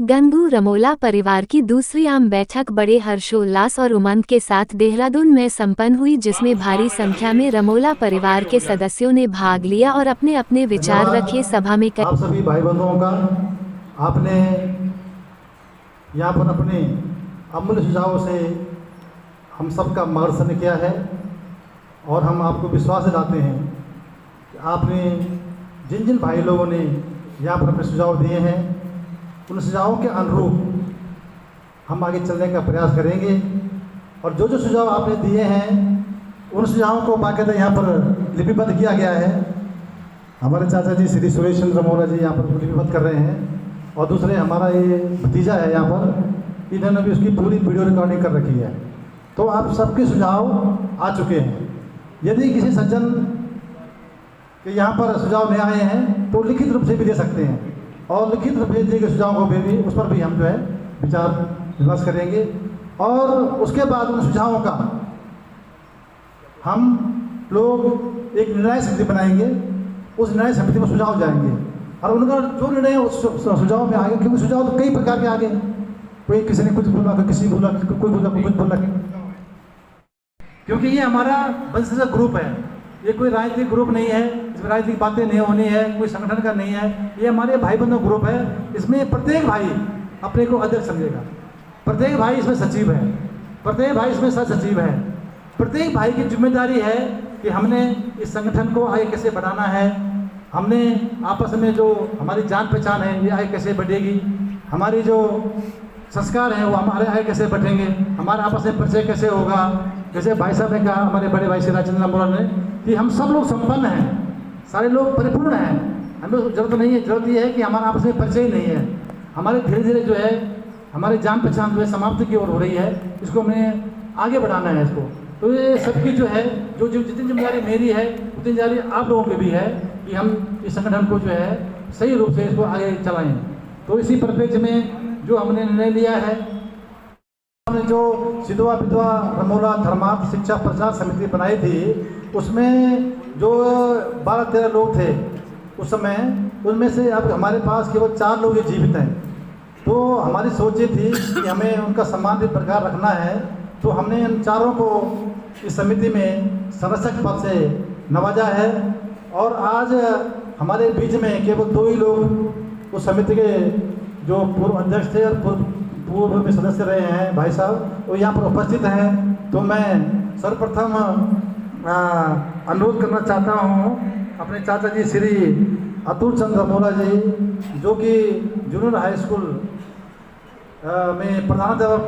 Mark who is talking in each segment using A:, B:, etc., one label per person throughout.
A: गंगू रमोला परिवार की दूसरी आम बैठक बड़े हर्षोल्लास और उमंग के साथ देहरादून में संपन्न हुई, जिसमें भारी संख्या में रमोला परिवार के सदस्यों ने भाग लिया और अपने अपने विचार रखे। सभा में
B: आप सभी भाई बंधुओं का आपने यहाँ पर अपने अमूल्य सुझावों से हम सबका मार्गदर्शन किया है और हम आपको विश्वास दिलाते हैं कि आपने जिन जिन भाई लोगों ने यहाँ पर अपने सुझाव दिए हैं उन सुझावों के अनुरूप हम आगे चलने का प्रयास करेंगे और जो जो सुझाव आपने दिए हैं उन सुझावों को बाकायदा यहाँ पर लिपिबद्ध किया गया है। हमारे चाचा जी श्री सुरेश चंद्र रमोला जी यहाँ पर लिपिबद्ध कर रहे हैं और दूसरे हमारा ये भतीजा है यहाँ पर, इन्होंने भी उसकी पूरी वीडियो रिकॉर्डिंग कर रखी है। तो आप सबके सुझाव आ चुके हैं। यदि किसी सज्जन के यहाँ पर सुझाव नहीं आए हैं तो लिखित रूप से भी दे सकते हैं और लिखित रूप में दिए गए सुझावों को भी उस पर भी हम जो है विचार विमर्श करेंगे और उसके बाद उन सुझावों का हम लोग एक निर्णय समिति बनाएंगे। उस निर्णय समिति में सुझाव जाएंगे और उनका जो निर्णय उस सुझाव में आगे, क्योंकि सुझाव तो कई प्रकार के आगे, कोई किसी ने कुछ बोला, कोई किसी बोला, कोई बोला, कोई कुछ बोला, क्योंकि ये हमारा वंशज ग्रुप है। ये कोई राजनीतिक ग्रुप नहीं है, इसमें राजनीतिक बातें नहीं होनी है, कोई संगठन का नहीं है। ये हमारे भाई बंधु ग्रुप है। इसमें प्रत्येक भाई अपने को अध्यक्ष समझेगा, प्रत्येक भाई इसमें सचिव है, प्रत्येक भाई इसमें सह सचिव है। प्रत्येक भाई की जिम्मेदारी है कि हमने इस संगठन को आगे कैसे बढ़ाना है, हमने आपस में जो हमारी जान पहचान है ये आगे कैसे बढ़ेगी, हमारी जो संस्कार हैं वो हमारे आगे कैसे बढ़ेंगे, हमारा आपस में परिचय कैसे होगा। जैसे भाई साहब ने कहा, हमारे बड़े भाई श्री राजचंद्र रमोला ने, कि हम सब लोग संपन्न हैं, सारे लोग परिपूर्ण हैं, हमें जरूरत नहीं है। जरूरत ये है कि हमारा आपस में परिचय ही नहीं है। हमारे धीरे धीरे जो है हमारी जान पहचान जो है समाप्ति की ओर हो रही है, इसको हमें आगे बढ़ाना है इसको। तो ये सबकी जो है जो जितनी जिम्मेदारी मेरी है उतनी जिम्मेदारी आप लोगों की भी है कि हम इस संगठन को जो है सही रूप से इसको आगे चलाएं। तो इसी परिप्रेक्ष्य में जो हमने निर्णय लिया है, हमने जो सिद्धवा विधवा रमोला धर्मार्थ शिक्षा प्रचार समिति बनाई थी, उसमें जो 12-13 लोग थे उस समय, उनमें से अब हमारे पास केवल 4 लोग ही जीवित हैं। तो हमारी सोच ये थी कि हमें उनका सम्मान भी बरकरार रखना है। तो हमने इन चारों को इस समिति में संरक्षक पद से नवाजा है और आज हमारे बीच में केवल 2 ही लोग उस समिति के जो पूर्व अध्यक्ष थे और पूर्व में सदस्य रहे हैं भाई साहब, वो यहाँ पर उपस्थित हैं। तो मैं सर्वप्रथम अनुरोध करना चाहता हूँ अपने चाचा जी श्री अतुल चंद्र रमोला जी, जो कि जूनियर हाई स्कूल में प्रधानाध्यापक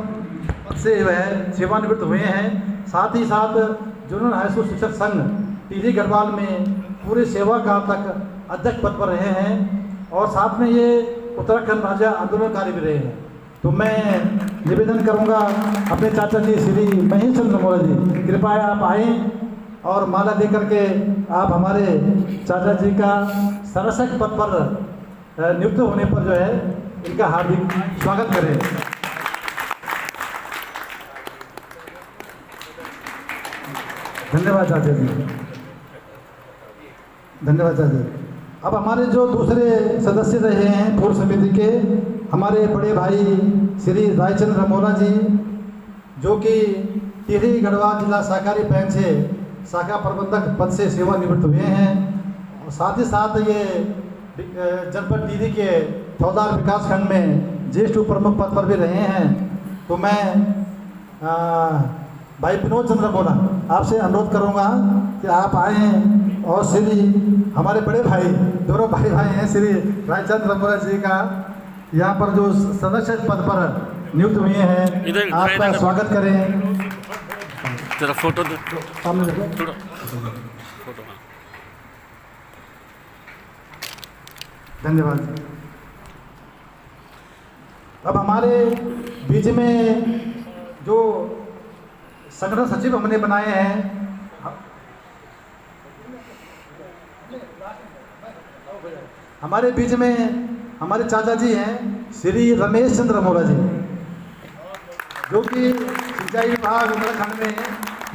B: पद से वह सेवानिवृत्त हुए हैं। साथ ही साथ जूनियर हाई स्कूल शिक्षक संघ टीजी गढ़वाल में पूरे सेवा काल तक अध्यक्ष पद पर रहे हैं और साथ में ये उत्तराखंड राज्य आंदोलनकारी भी रहे हैं। तो मैं निवेदन करूंगा अपने चाचा जी श्री महेश चंद्र रमोला जी, कृपया आप आए और माला देकर के आप हमारे चाचा जी का संरक्षक पद पर नियुक्त होने पर जो है इनका हार्दिक स्वागत करें। धन्यवाद चाचा जी, धन्यवाद चाचा जी। अब हमारे जो दूसरे सदस्य रहे हैं पूर्व समिति के, हमारे बड़े भाई श्री रायचंद्र रमोला जी, जो कि टिहरी गढ़वाल जिला सहकारी बैंक से शाखा प्रबंधक पद से सेवानिवृत्त हुए हैं और साथ ही साथ ये जनपद टिहरी के फौजदार विकास खंड में ज्येष्ठ उप प्रमुख पद पर भी रहे हैं। तो मैं भाई विनोद चंद्र रमोला आपसे अनुरोध करूंगा कि आप आएँ और श्री हमारे बड़े भाई, दोनों भाई हैं, श्री रायचंद्र रमोला जी का यहाँ पर जो संरक्षक पद पर नियुक्त हुए हैं, आपका स्वागत करें।
C: जरा फोटो
B: सामने धन्यवाद। अब हमारे बीच में जो संगठन सचिव हमने बनाए हैं, हमारे बीच में हमारे चाचा जी हैं श्री रमेश चंद्र रमोला जी, जो कि सिंचाई विभाग उत्तराखंड में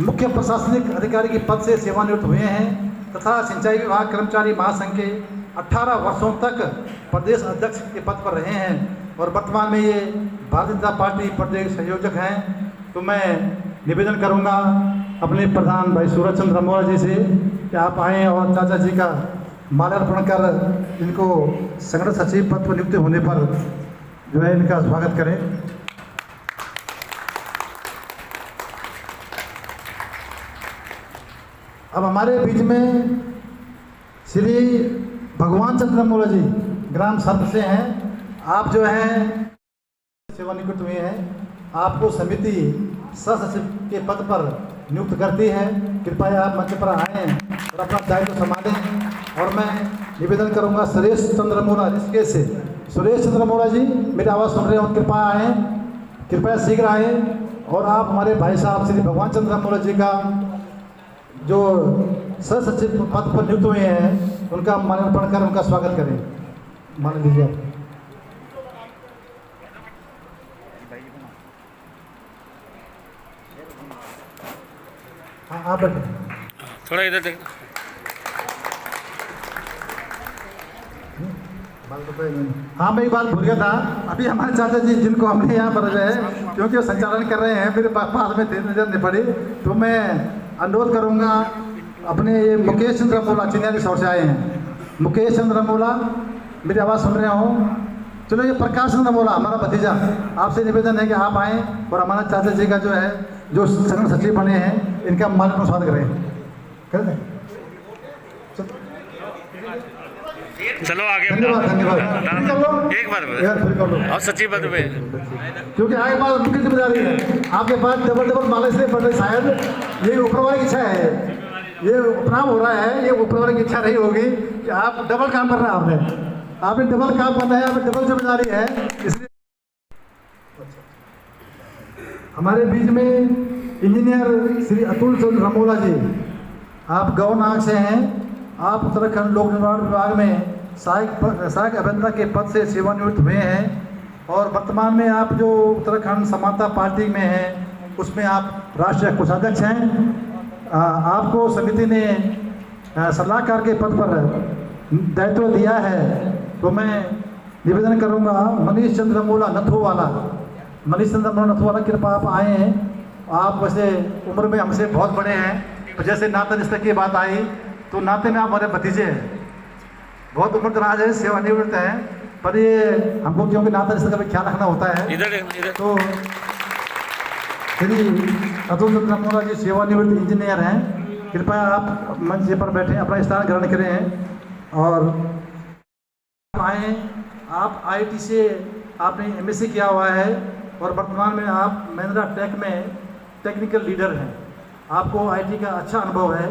B: मुख्य प्रशासनिक अधिकारी के पद से सेवानिवृत्त हुए हैं तथा सिंचाई विभाग कर्मचारी महासंघ के 18 वर्षों तक प्रदेश अध्यक्ष के पद पर रहे हैं। और वर्तमान में ये भारतीय जनता पार्टी प्रदेश संयोजक हैं। तो मैं निवेदन करूंगा अपने प्रधान भाई सूरज चंद्र रमोला जी से कि आप आएँ और चाचा जी का माल्यार्पण कर इनको संगठन सचिव पद पर नियुक्त होने पर जो है इनका स्वागत करें। अब हमारे बीच में श्री भगवान चंद्र रमोला जी ग्राम सर्प से हैं। आप जो है सेवानिवृत्त हुए हैं। आपको समिति सचिव के पद पर नियुक्त करती है। कृपया आप मंच पर आएँ और अपना दायित्व संभालें। और मैं निवेदन करूंगा सुरेश चंद्र रमोला ऋषिकेश से, सुरेश चंद्र रमोला जी मेरी आवाज़ सुन रहे हो, कृपया आएँ, कृपया शीघ्र आएँ। और आप हमारे भाई साहब श्री भगवान चंद्र रमोला जी का जो सचिव पद पर नियुक्त हुए हैं उनका माल्यार्पण कर उनका स्वागत करें। मान लीजिए आप। हाँ आप बैठे,
C: थोड़ा इधर देख।
B: हाँ मैं एक बात भूल गया था। अभी हमारे चाचा जी जिनको हमने यहाँ पर जो है क्योंकि वो संचालन कर रहे हैं मेरे पास में नजर नहीं पड़ी, तो मैं अनुरोध करूँगा अपने ये मुकेश चंद्र रमोला चिन्याली शहर से आए हैं। मुकेश चंद्र रमोला मेरी आवाज़ सुन रहे हो? चलो ये प्रकाश चंद्र रमोला हमारा भतीजा, आपसे निवेदन है कि आप आएँ और हमारा चाचा जी का जो है जो संगठन सचिव बने हैं इनका माल्यार्पण स्वागत करें। कर दें?
C: चलो आगे।
B: धन्यवाद धन्यवाद।
C: एक बार
B: फिर कर लो
C: और सचिव पद पे
B: क्योंकि आगे पास मुख्य जिम्मेदारी है। आपके पास डबल माला इसलिए पड़ रही, शायद ये ऊपर वाले की इच्छा है, ये उपनाम हो रहा है, ये ऊपर वाले की इच्छा नहीं होगी कि आप डबल काम करना है। आपने डबल काम करना है, आपने डबल जिम्मेदारी है। इसलिए हमारे बीच में इंजीनियर श्री अतुल चंद्र रमोला जी, आप गौनाग से हैं। आप उत्तराखंड लोक निर्माण विभाग में सहायक अभियंता के पद से सेवानिवृत्त हुए हैं और वर्तमान में आप जो उत्तराखंड समानता पार्टी में हैं उसमें आप राष्ट्रीय कोषाध्यक्ष हैं। आपको समिति ने सलाहकार के पद पर दायित्व दिया है। तो मैं निवेदन करूंगा मनीष चंद्र रमोला नथुवाला, मनीष चंद्र रमोला नथुवाला, कृपया आप आए हैं। आप वैसे उम्र में हमसे बहुत बड़े हैं, तो जैसे नाता रिश्ते की बात आई तो नाते में आप हमारे भतीजे हैं। बहुत उम्र दराज है, सेवानिवृत्त हैं, पर ये हमको क्योंकि नाता रिश्ते का भी ख्याल रखना होता है।
C: इधर
B: तो श्री अतुल चंद्र रमोला जी सेवानिवृत्त इंजीनियर हैं। कृपया आप मंच पर बैठें, अपना स्थान ग्रहण करें और आएँ। आप IIT से आपने MSc किया हुआ है और वर्तमान में आप महिंद्रा टेक में टेक्निकल लीडर हैं। आपको IT का अच्छा अनुभव है।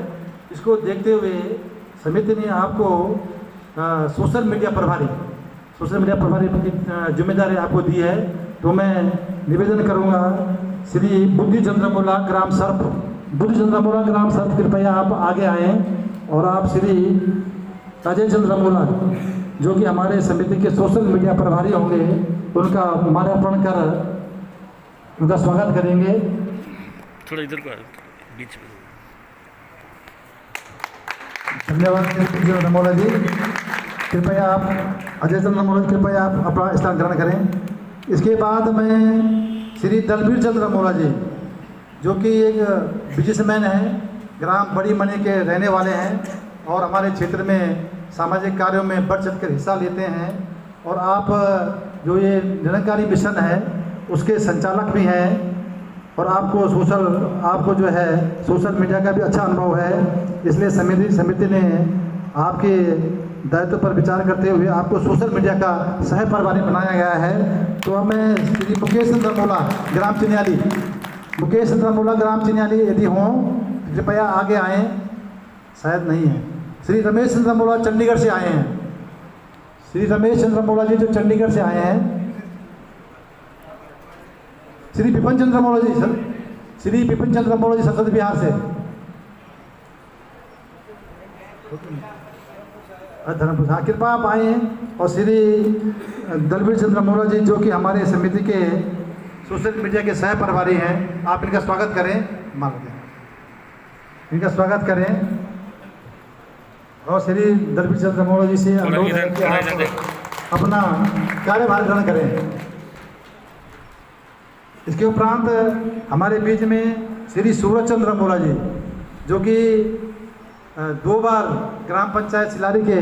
B: इसको देखते हुए समिति ने आपको सोशल मीडिया प्रभारी की जिम्मेदारी आपको दी है। तो मैं निवेदन करूंगा श्री बुद्धि चंद्र रमोला ग्राम सर्प, कृपया आप आगे आएँ। और आप श्री अजय चंद्र रमोला जो कि हमारे समिति के सोशल मीडिया प्रभारी होंगे, उनका माल्यार्पण कर उनका स्वागत करेंगे।
C: थोड़ा इधर को बीच में।
B: धन्यवाद चंद्र रमोला जी। कृपया आप अजय चंद्र रमोला, कृपया आप अपना स्थान ग्रहण करें। इसके बाद मैं श्री दलबीर चंद्र रमोला जी जो कि एक बिजनेसमैन हैं, ग्राम बड़ी मनी के रहने वाले हैं और हमारे क्षेत्र में सामाजिक कार्यों में बढ़ चढ़ कर हिस्सा लेते हैं। और आप जो ये निरंकारी मिशन है उसके संचालक भी हैं और आपको जो है सोशल मीडिया का भी अच्छा अनुभव है। इसलिए समिति ने आपके दायित्व पर विचार करते हुए आपको सोशल मीडिया का सह प्रभारी बनाया गया है। तो अब मैं श्री मुकेश चंद्र रमोला ग्राम चिन्याली यदि हों कृपया आगे आएँ। शायद नहीं है। श्री रमेश चंद्र रमोला चंडीगढ़ से आए हैं। श्री रमेश चंद्र रमोला जी जो चंडीगढ़ से आए हैं। श्री विपिन चंद्र रमोला जी संसद बिहार से। धर्मपुर, हाँ कृपया आप आए हैं। और श्री दलबीर चंद्र रमोला जी जो कि हमारे समिति के सोशल मीडिया के सह प्रभारी हैं, आप इनका स्वागत करें। इनका स्वागत करें। और श्री दलबीर चंद्र रमोला जी से अनुरोध है कि आप अपना कार्यभार ग्रहण करें। इसके उपरांत हमारे बीच में श्री सूरज चंद्र मोला जी, जो कि 2 बार ग्राम पंचायत सिलारी के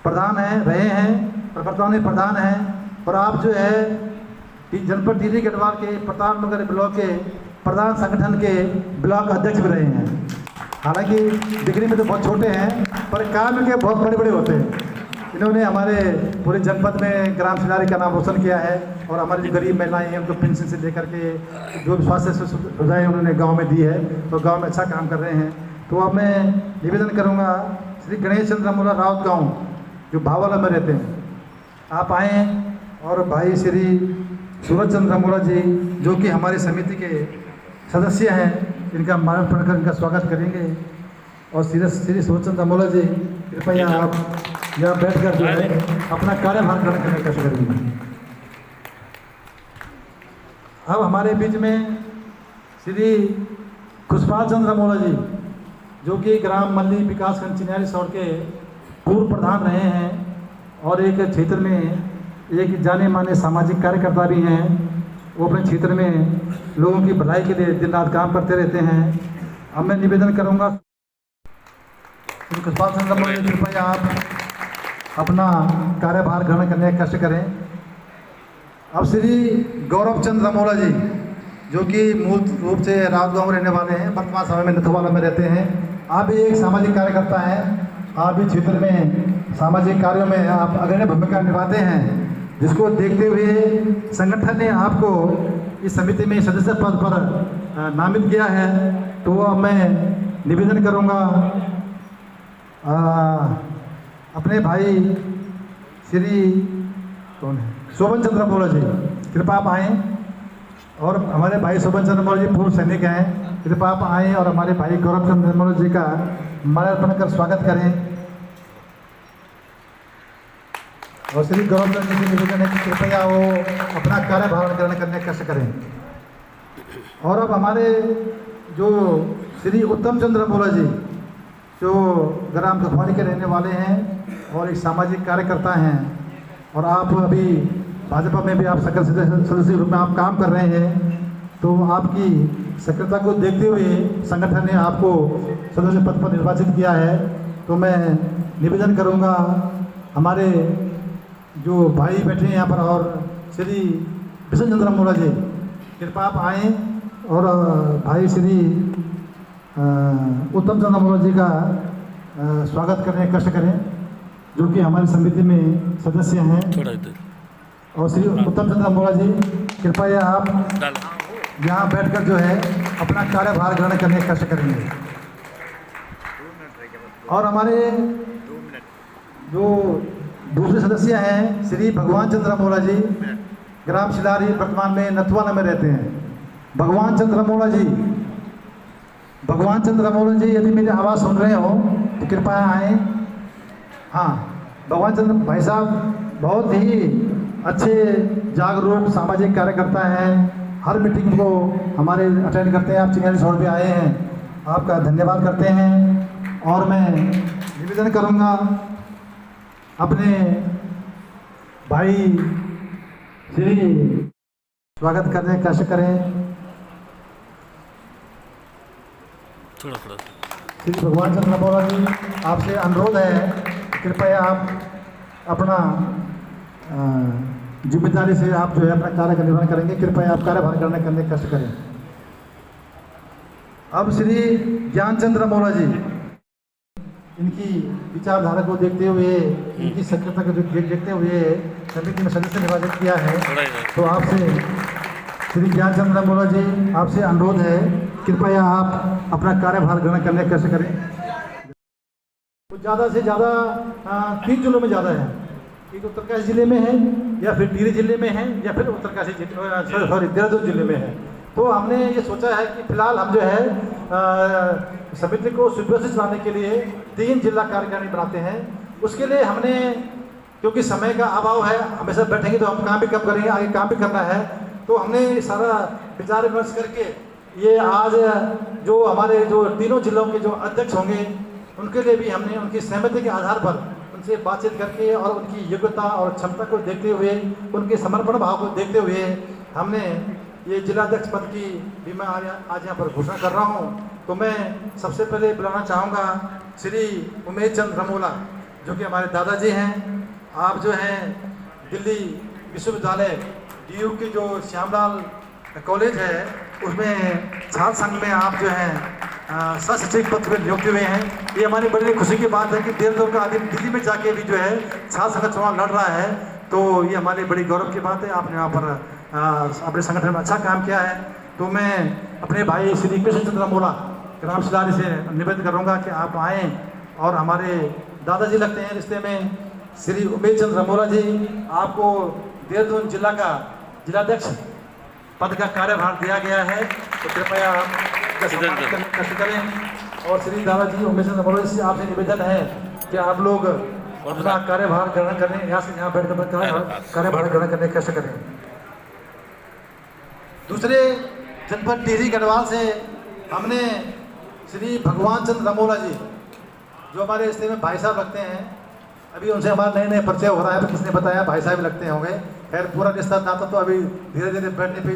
B: प्रधान रहे हैं और वर्तमान में प्रधान हैं, और आप जो है जनपद टिहरी गढ़वाल के प्रताप नगर ब्लॉक के प्रधान संगठन के ब्लॉक अध्यक्ष भी रहे हैं। हालांकि दिखने में तो बहुत छोटे हैं, पर काम के बहुत बड़े बड़े होते हैं। इन्होंने हमारे पूरे जनपद में ग्राम सिलारी का नाम रोशन किया है, और हमारी जो गरीब महिलाएं हैं उनको पेंशन से लेकर के जो स्वास्थ्य सुविधाएँ उन्होंने गांव में दी है, तो गांव में अच्छा काम कर रहे हैं। तो अब मैं निवेदन करूंगा, श्री गणेश चंद्र मोला राउत गाँव जो भावाला में रहते हैं, आप आएँ और भाई श्री सूरज चंद्र मोला जी, जो कि हमारी समिति के सदस्य हैं, इनका मार्गदर्शन कर इनका स्वागत करेंगे। और श्री सूरज चंद्र मोला जी, कृपया आप यहाँ बैठकर जो है अपना कार्यभार ग्रहण करने का कोशिश करेंगे। अब हमारे बीच में श्री खुशपाल चंद्र मोला जी, जो कि ग्राम मल्ली विकासखंड चिन्यारी सौर के पूर्व प्रधान रहे हैं, और एक क्षेत्र में एक जाने माने सामाजिक कार्यकर्ता भी हैं। वो अपने क्षेत्र में लोगों की भलाई के लिए दिन रात काम करते रहते हैं। अब मैं निवेदन करूंगा, श्री खुशपाल चंद्र मोला जी, कृपया आप अपना कार्यभार ग्रहण करने का कष्ट करें। अब श्री गौरव चंद्र मोला जी, जो कि मूल रूप से राउत गाँव रहने वाले हैं, वर्तमान समय में नथवाला में रहते हैं। आप भी एक सामाजिक कार्यकर्ता हैं, आप भी क्षेत्र में सामाजिक कार्यों में आप अग्रणी भूमिका निभाते हैं, जिसको देखते हुए संगठन ने आपको इस समिति में सदस्य पद पर नामित किया है। तो अब मैं निवेदन करूंगा, अपने भाई श्री कौन है शोभन चंद्र मोला जी, कृपया आप आएँ, और हमारे भाई शोभन चंद्र मोला जी पूर्व सैनिक हैं, कृपया आप आएँ और हमारे भाई गौरव चंद्र मोला जी का माल्यार्पण कर स्वागत करें। और श्री गौरव चंद्र जी से निवेदन है कि कृपया वो अपना कार्यभार ग्रहण करने का कष्ट करें। और अब हमारे जो श्री उत्तम चंद्र मोला जी, जो ग्राम खफवाड़ी के रहने वाले हैं और एक सामाजिक कार्यकर्ता हैं, और आप अभी भाजपा में भी आप सक्रिय सदस्य रूप में आप काम कर रहे हैं, तो आपकी सक्रियता को देखते हुए संगठन ने आपको सदस्य पद पर निर्वाचित किया है। तो मैं निवेदन करूंगा, हमारे जो भाई बैठे हैं यहाँ पर, और श्री विष्णु चंद्र मोला जी, कृपया आप आएँ और भाई श्री उत्तम चंद्र मोला जी का स्वागत करने का कष्ट करें, जो कि हमारी समिति में सदस्य हैं। और श्री उत्तम चंद्र मोला जी, कृपया आप यहाँ बैठकर जो है अपना कार्यभार ग्रहण करने का कष्ट करेंगे। और हमारे जो दूसरे सदस्य हैं, श्री भगवान चंद्र मोला जी, ग्राम सिलारी, वर्तमान में नथवाला में रहते हैं। भगवान चंद्र मोला जी, भगवान चंद्र मोला जी, यदि मेरी आवाज़ सुन रहे हो तो कृपया आएँ। हाँ, भगवान चंद्र भाई साहब बहुत ही अच्छे जागरूक सामाजिक कार्यकर्ता हैं, हर मीटिंग को हमारे अटेंड करते हैं। आप चिन्यारी सौर पे आए हैं, आपका धन्यवाद करते हैं। और मैं निवेदन करूंगा, अपने भाई श्री स्वागत करने का कष्ट करें। श्री भगवान चंद्र मोला जी, आपसे अनुरोध है, कृपया आप अपना जिम्मेदारी से आप जो है अपना कार्य का निर्वहन करेंगे। कृपया आप कार्यभार ग्रहण करने का कष्ट करें। अब श्री ज्ञानचंद्र मोला जी, इनकी विचारधारा को देखते हुए, इनकी सक्रियता को देखते हुए समिति में सदस्य निर्वाचित किया है। तो आपसे श्री ज्ञानचंद्र मोला जी, आपसे अनुरोध है, कृपया आप अपना कार्यभार ग्रहण करने का कष्ट करें। तो ज़्यादा से ज़्यादा 3 जिलों में ज़्यादा है, एक उत्तरकाशी जिले में है, या फिर टिहरी जिले में है, या फिर उत्तरकाशी देहरादून जिले में है। तो हमने ये सोचा है कि फिलहाल हम जो है समिति को सुव्यवस्थित चलाने के लिए 3 जिला कार्यकारिणी बनाते हैं। उसके लिए हमने, क्योंकि समय का अभाव है, हमेशा बैठेंगे तो हम काम भी कब करेंगे, आगे काम भी करना है, तो हमने सारा विचार विमर्श करके ये आज जो तीनों जिलों के जो अध्यक्ष होंगे, उनके लिए भी हमने उनकी सहमति के आधार पर उनसे बातचीत करके और उनकी योग्यता और क्षमता को देखते हुए, उनके समर्पण भाव को देखते हुए हमने ये जिलाध्यक्ष पद की भी मैं आज यहाँ पर घोषणा कर रहा हूँ। तो मैं सबसे पहले बुलाना चाहूँगा श्री उमेश चंद रमोला, जो कि हमारे दादाजी हैं। आप जो हैं दिल्ली विश्वविद्यालय DU की जो श्यामलाल कॉलेज है उसमें छात्र संघ में आप जो हैं सचिव पद पर नियुक्त हुए हैं। ये हमारी बड़ी खुशी की बात है कि देर का आदमी दिल्ली में जाके भी जो है छात्र संघ चुनाव लड़ रहा है, तो ये हमारे बड़ी गौरव की बात है। आपने यहाँ पर अपने संगठन में अच्छा काम किया है। तो मैं अपने भाई श्री कृष्ण चंद्र रमोला ग्राम शिलारी से निवेदन करूँगा कि आप आएँ और हमारे दादाजी लगते हैं रिश्ते में। श्री उमेश चंद्र रमोला जी, आपको देहरादून जिला का जिलाध्यक्ष पद का कार्यभार दिया गया है, तो कृपया कष्ट करें। और श्री दादाजी उमेश चंद्र रमोला जी से आपसे निवेदन है कि आप लोग अपना कार्यभार ग्रहण करने, यहाँ बैठकर कार्यभार ग्रहण करने कष्ट करें। दूसरे जनपद टिहरी गढ़वाल से हमने श्री भगवान चंद्र रमोला जी, जो हमारे रिश्ते में भाई साहब लगते हैं। अभी उनसे हमारा नए नए परिचय हो रहा है, किसने बताया भाई साहब लगते होंगे। खैर पूरा रिश्ता नाता तो अभी धीरे धीरे बैठने पे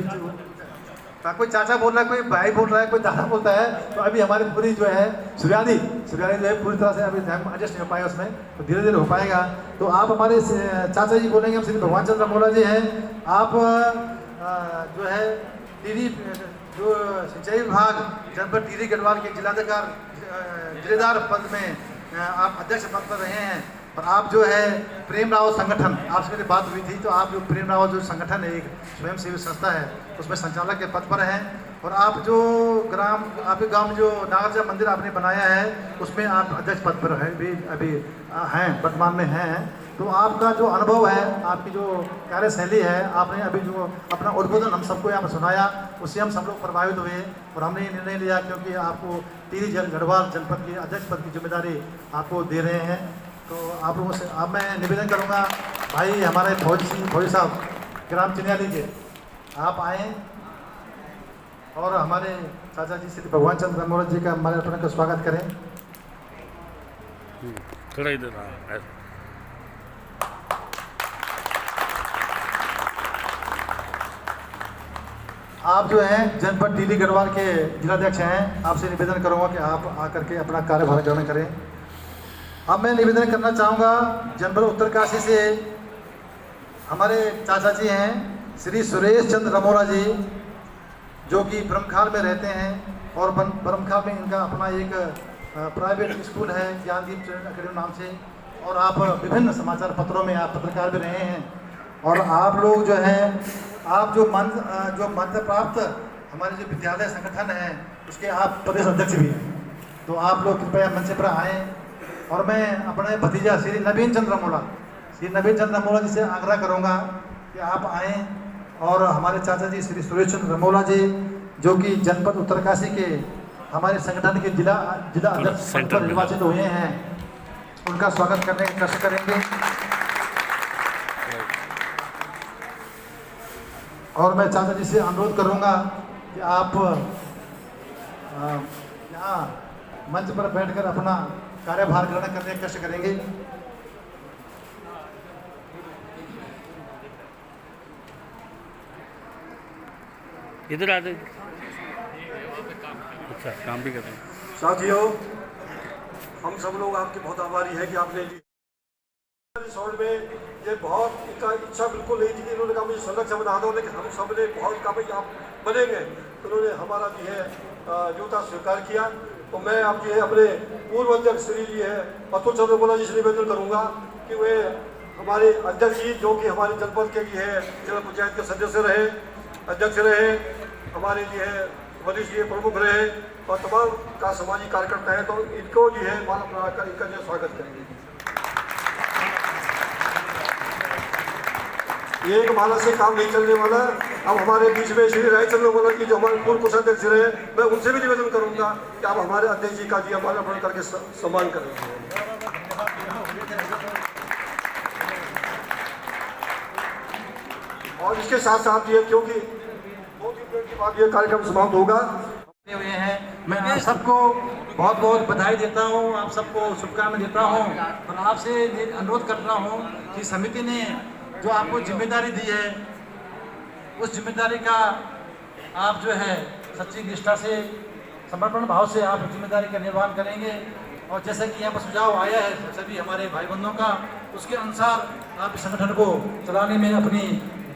B: कोई चाचा बोल रहा है, कोई भाई बोल रहा है, कोई दादा बोलता है। तो अभी हमारी पूरी जो है सुर्यादी जो है पूरी तरह से अभी एडजस्ट नहीं हो पाया उसमें, तो धीरे धीरे हो पाएगा। तो आप हमारे चाचा जी बोलेंगे, हम श्री भगवान चंद्र रमोला जी हैं। आप जो है टिहरी जो सिंचाई विभाग जनपद टिहरी गढ़वाल के जिलेदार पद में आप अध्यक्ष पद पर रहे हैं। और आप जो है प्रेम राव संगठन, आपसे मेरी बात हुई थी, तो आप जो प्रेम राव जो संगठन है, एक स्वयंसेवी संस्था है, उसमें संचालक के पद पर हैं। और आप जो आपके गांव में जो नागरजा मंदिर आपने बनाया है, उसमें आप अध्यक्ष पद पर है भी अभी हैं, वर्तमान में हैं। तो आपका जो अनुभव है, आपकी जो कार्यशैली है, आपने अभी जो अपना उद्बोधन हम सबको यहाँ पर सुनाया, उससे हम सब लोग प्रभावित हुए और हमने ये निर्णय लिया, क्योंकि आपको टिहरी गढ़वाल जनपद की अध्यक्ष पद की जिम्मेदारी आपको दे रहे हैं। तो आप लोगों से अब मैं निवेदन करूंगा, भाई हमारे फौजी साहब ग्राम चिन्याली के, आप आएँ और हमारे चाचा जी श्री भगवान चंद्र रमोला जी का हमारे अपने का स्वागत करें।
C: थोड़ा इधर
B: आप जो हैं जनपद टिहरी गढ़वाल के जिलाध्यक्ष हैं, आपसे निवेदन करूंगा कि आप आकर के अपना कार्यभार ग्रहण करें। अब मैं निवेदन करना चाहूँगा जनपद उत्तरकाशी से हमारे चाचा जी हैं श्री सुरेश चंद्र रमोला जी, जो कि ब्रह्मखाल में रहते हैं। और ब्रह्मखाल में इनका अपना एक प्राइवेट स्कूल है, ज्ञानदीप अकेडमी नाम से। और आप विभिन्न समाचार पत्रों में आप पत्रकार भी रहे हैं। और आप लोग जो हैं, आप जो मंत्र प्राप्त हमारे जो विद्यालय संगठन है, उसके आप प्रदेश अध्यक्ष भी हैं। तो आप लोग कृपया मंच पर आएँ। और मैं अपने भतीजा श्री नवीन चंद्र रमोला जी से आग्रह करूंगा कि आप आएँ और हमारे चाचा जी श्री सुरेश चंद्र रमोला जी, जो कि जनपद उत्तरकाशी के हमारे संगठन के जिला अध्यक्ष पद पर निर्वाचित हुए हैं, उनका स्वागत करने का कष्ट करेंगे। और मैं चाचा जी से अनुरोध करूंगा कि आप यहाँ मंच पर बैठकर अपना कार्यभार ग्रहण करने का कष्ट करेंगे।
C: इधर आ जाइए। अच्छा, काम भी कर रहे हैं।
D: साथियों, हम सब लोग आपके बहुत आभारी हैं कि आपने रिसोर्ट में ये बहुत इनका इच्छा बिल्कुल नहीं थी कि इन्होंने कहा मुझे संरक्षण बना दो, लेकिन हम सब ने बहुत कहा भाई आप बनेंगे, तो उन्होंने हमारा जो है न्योता स्वीकार किया। तो मैं आप जो है अपने पूर्व अध्यक्ष श्री जी है अतुल चंद्र रमोला जी से निवेदन करूँगा कि वे हमारे अध्यक्ष जी, जो कि हमारे जनपद के भी है जिला पंचायत के सदस्य रहे, अध्यक्ष रहे, हमारे जो है वरिष्ठ जी प्रमुख रहे और तमाम का सामाजिक कार्यकर्ता है, तो इनको जो है माला बनाकर इनका जो स्वागत करेंगे। एक माला से काम नहीं चलने वाला। अब हमारे बीच में श्री रायचंद्र रमोला जी जो हमारे पूर्व कोषाध्यक्ष रहे, मैं उनसे भी निवेदन करूंगा कि आप हमारे अध्यक्ष जी का जी माला बन करके सम्मान करें। और इसके साथ साथ ये, क्योंकि 2-3 मिनट के बाद ये कार्यक्रम समाप्त होगा,
B: हुए हैं, मैं आप सबको बहुत बहुत बधाई देता हूँ, आप सबको शुभकामनाएं देता हूँ और आपसे अनुरोध करता हूँ कि समिति ने जो आपको जिम्मेदारी दी है उस जिम्मेदारी का आप जो है सच्ची निष्ठा से समर्पण भाव से आप जिम्मेदारी का निर्वहन करेंगे। और जैसे कि यहाँ पर सुझाव आया है सभी हमारे भाई बंधुओं का, उसके अनुसार आप इस संगठन को चलाने में अपनी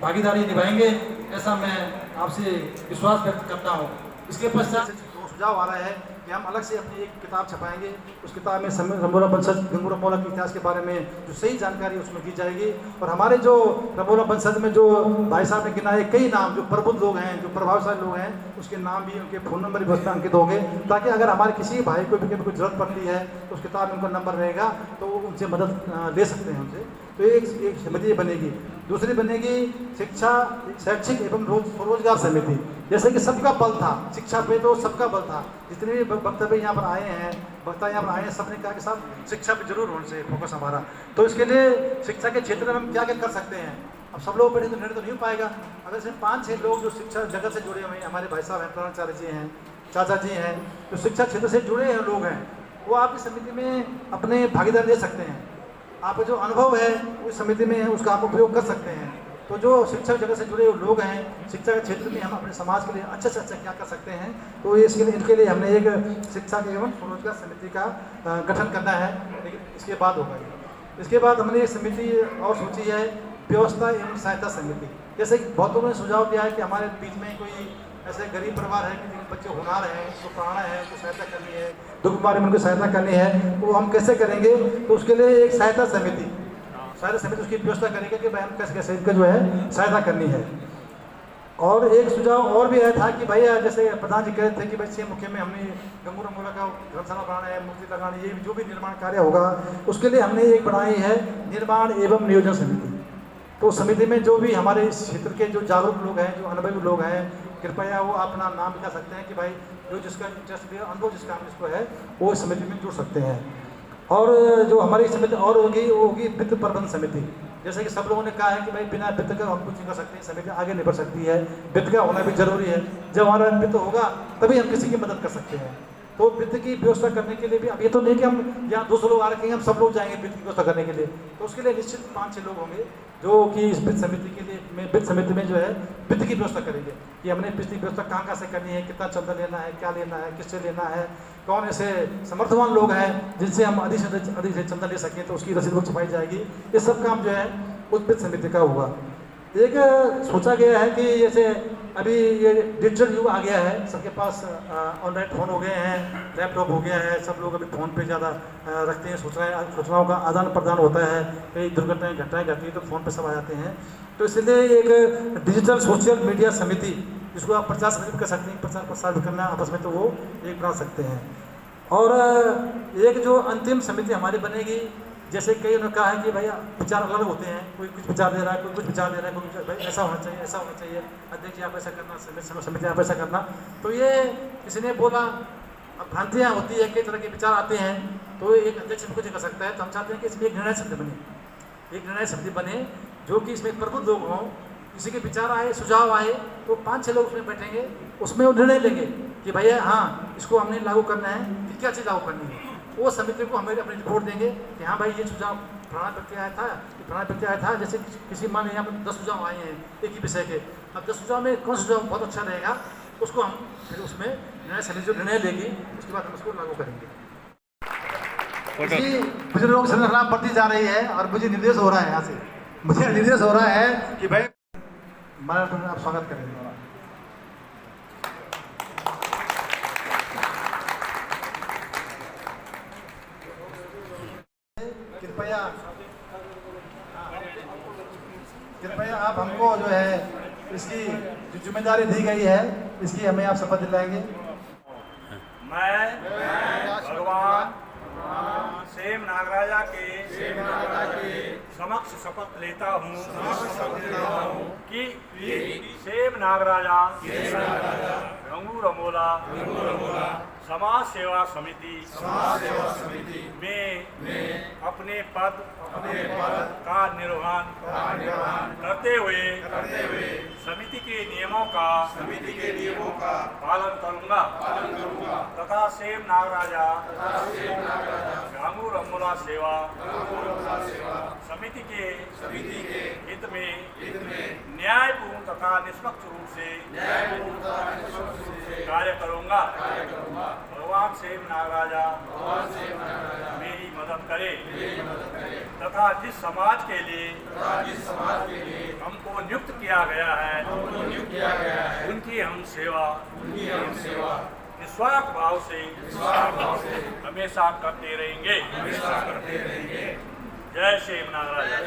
B: भागीदारी निभाएंगे, ऐसा मैं आपसे विश्वास व्यक्त करता हूँ। इसके पश्चात सुझाव आ रहा है कि हम अलग से अपनी एक किताब छपाएंगे। उस किताब में रमोला वंशज गंगू रमोला के इतिहास के बारे में जो सही जानकारी उसमें दी जाएगी। और हमारे जो रमोला वंशज में जो भाई साहब ने गिनाए कई नाम, जो प्रबुद्ध लोग हैं, जो प्रभावशाली लोग हैं, उसके नाम भी, उनके फ़ोन नंबर भी उसमें अंकित होंगे, ताकि अगर हमारे किसी भाई को भी कोई जरूरत पड़ती है तो उस किताब में उनका नंबर रहेगा, तो वो उनसे मदद ले सकते हैं उनसे। तो एक समिति बनेगी। दूसरी बनेगी शिक्षा शैक्षिक एवं स्वरोजगार समिति। जैसे कि सबका बल था शिक्षा पे, तो सबका बल था। जितने भी वक्तव्य यहाँ पर आए हैं, वक्ता यहाँ पर आए हैं, सबने कहा कि साहब शिक्षा पे जरूर होने से फोकस हमारा। तो इसके लिए शिक्षा के क्षेत्र में हम क्या क्या कर सकते हैं। अब सब लोग बैठे तो निर्णय तो नहीं हो पाएगा। अगर सिर्फ 5-6 लोग जो शिक्षा जगत से जुड़े हुए हैं, हमारे भाई साहब हैं, प्राणाचार्य जी हैं, चाचा जी हैं, जो शिक्षा क्षेत्र से जुड़े हैं लोग हैं, वो आपकी समिति में अपने भागीदारी दे सकते हैं। आपका जो अनुभव है उस समिति में उसका आप उपयोग कर सकते हैं। तो जो शिक्षा जगत से जुड़े लोग हैं, शिक्षा के क्षेत्र में हम अपने समाज के लिए अच्छे से अच्छा क्या कर सकते हैं, तो इसके लिए इनके लिए हमने एक शिक्षा एवं स्वरोजगार समिति का गठन करना है। लेकिन इसके बाद होगा इसके बाद हमने एक समिति और सोची है, व्यवस्था एवं सहायता समिति। जैसे कि बहुतों ने सुझाव दिया है कि हमारे बीच में कोई ऐसे गरीब परिवार है कि जिनके बच्चे होनार हैं, उसको पढ़ाना है, उसको सहायता करनी है, दुख बीमारी में उनको सहायता करनी है, तो हम कैसे करेंगे। तो उसके लिए एक सहायता समिति उसकी व्यवस्था करेंगे कि भाई हम कैसे कैसे इनका जो है सहायता करनी है। और एक सुझाव और भी आया था कि भाई जैसे प्रधान जी कह रहे थे कि भाई 6 मुख्य में हमने गंगू रमोला का धर्मशाला बनाना है, मूर्ति लगानी, ये जो भी निर्माण कार्य होगा उसके लिए हमने एक बनाई है निर्माण एवं नियोजन समिति। तो समिति में जो भी हमारे इस क्षेत्र के जो जागरूक लोग हैं, जो अनुभवी लोग हैं, कृपया वो अपना नाम लिखा सकते हैं कि भाई जो जिसका इंटरेस्ट भी अनुभव जिसका जिसको है वो इस समिति में जुड़ सकते हैं। और जो हमारी समिति और होगी वो होगी वित्त प्रबंध समिति। जैसे कि सब लोगों ने कहा है कि भाई बिना वित्त का हम कुछ नहीं कर सकते, समिति आगे नहीं बढ़ सकती है, वित्त का होना भी जरूरी है। जब हमारा वित्त होगा तभी हम किसी की मदद कर सकते हैं। तो वित्त की व्यवस्था करने के लिए भी अब ये तो नहीं कि हम यहाँ 200 लोग आ रखेंगे, हम सब लोग जाएंगे वित्त की व्यवस्था करने के लिए। तो उसके लिए निश्चित 5-6 लोग होंगे जो कि इस वित्त समिति के लिए वित्त समिति में जो है वित्त की व्यवस्था करेंगे कि हमने वित्त की व्यवस्था कहाँ से करनी है, कितना चंदा लेना है, क्या लेना है, किससे लेना है, कौन ऐसे समर्थवान लोग हैं जिनसे हम अधिक से चंदा ले सकें, तो उसकी रसीद बुक छपाई जाएगी। ये सब काम जो है उस वित्त समिति का हुआ। एक सोचा गया है कि जैसे अभी ये डिजिटल युग आ गया है, सबके पास ऑनलाइन फ़ोन हो गए हैं, लैपटॉप हो गया है, सब लोग अभी फ़ोन पे ज़्यादा रखते हैं, सूचनाओं का आदान प्रदान होता है, कई दुर्घटनाएं घटनाएं घटती हैं तो फ़ोन पे सब आ जाते हैं। तो इसलिए एक डिजिटल सोशल मीडिया समिति, जिसको आप प्रचार समिति कर सकते हैं, प्रचार प्रसार भी करना आपस में, तो वो एक बना सकते हैं। और एक जो अंतिम समिति हमारी बनेगी, जैसे कई ने कहा है कि भैया विचार अलग होते हैं, कोई कुछ विचार दे रहा है, कोई कुछ विचार दे रहा है, कोई भाई ऐसा होना चाहिए, ऐसा होना चाहिए, अध्यक्ष आप ऐसा करना, समिति आप ऐसा करना। तो ये किसी ने बोला, अब भ्रांतियाँ होती है, कई तरह के विचार आते हैं, तो एक अध्यक्ष कुछ कर सकता है। तो हम चाहते हैं कि इसमें एक निर्णय समिति बने, एक निर्णय समिति बने जो कि इसमें प्रबुद्ध लोग हों, किसी के विचार आए, सुझाव आए, तो 5-6 लोग उसमें बैठेंगे, उसमें वो निर्णय लेंगे कि भैया हाँ इसको हमने लागू करना है, कि क्या चीज़ लागू करनी है। वो समिति को हमें अपनी रिपोर्ट देंगे कि हाँ भाई ये सुझाव फलाना व्यक्ति आया था, जैसे किसी मान यहाँ पर 10 सुझाव आए हैं एक ही विषय के। अब 10 सुझाव में कौन सुझाव बहुत अच्छा रहेगा, उसको हम फिर उसमें नया समिति जो निर्णय लेगी उसके बाद हम उसको लागू करेंगे। मुझे लोग संरचना बढ़ती जा रही है और मुझे निर्देश हो रहा है, यहाँ से मुझे निर्देश हो रहा है कि भाई माननीय आप स्वागत करेंगे। कृपया आप हमको जो है इसकी जो जिम्मेदारी दी गई है इसकी हमें आप शपथ दिलाएंगे।
E: मैं भगवान सेम नागराजा के समक्ष शपथ लेता हूँ कि सेम नागराजा गंगू रमोला समाज सेवा समिति में अपने पद का निर्वहन करते हुए समिति के नियमों का पालन करूंगा तथा सेम नागराजा गांगू रमोला सेवा समिति के हित में न्यायपूर्ण तथा निष्पक्ष रूप से कार्य करूंगा। भगवान सेम नागराजा मेरी मदद करे तथा जिस समाज के लिए हमको नियुक्त किया गया है उनकी हम सेवा निस्वार्थ भाव से हमेशा करते रहेंगे। जय सेम नागराजा।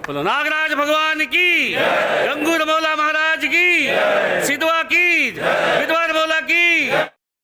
C: बोलो नागराज भगवान की, गंगू रमोला महाराज की, सिद्धवा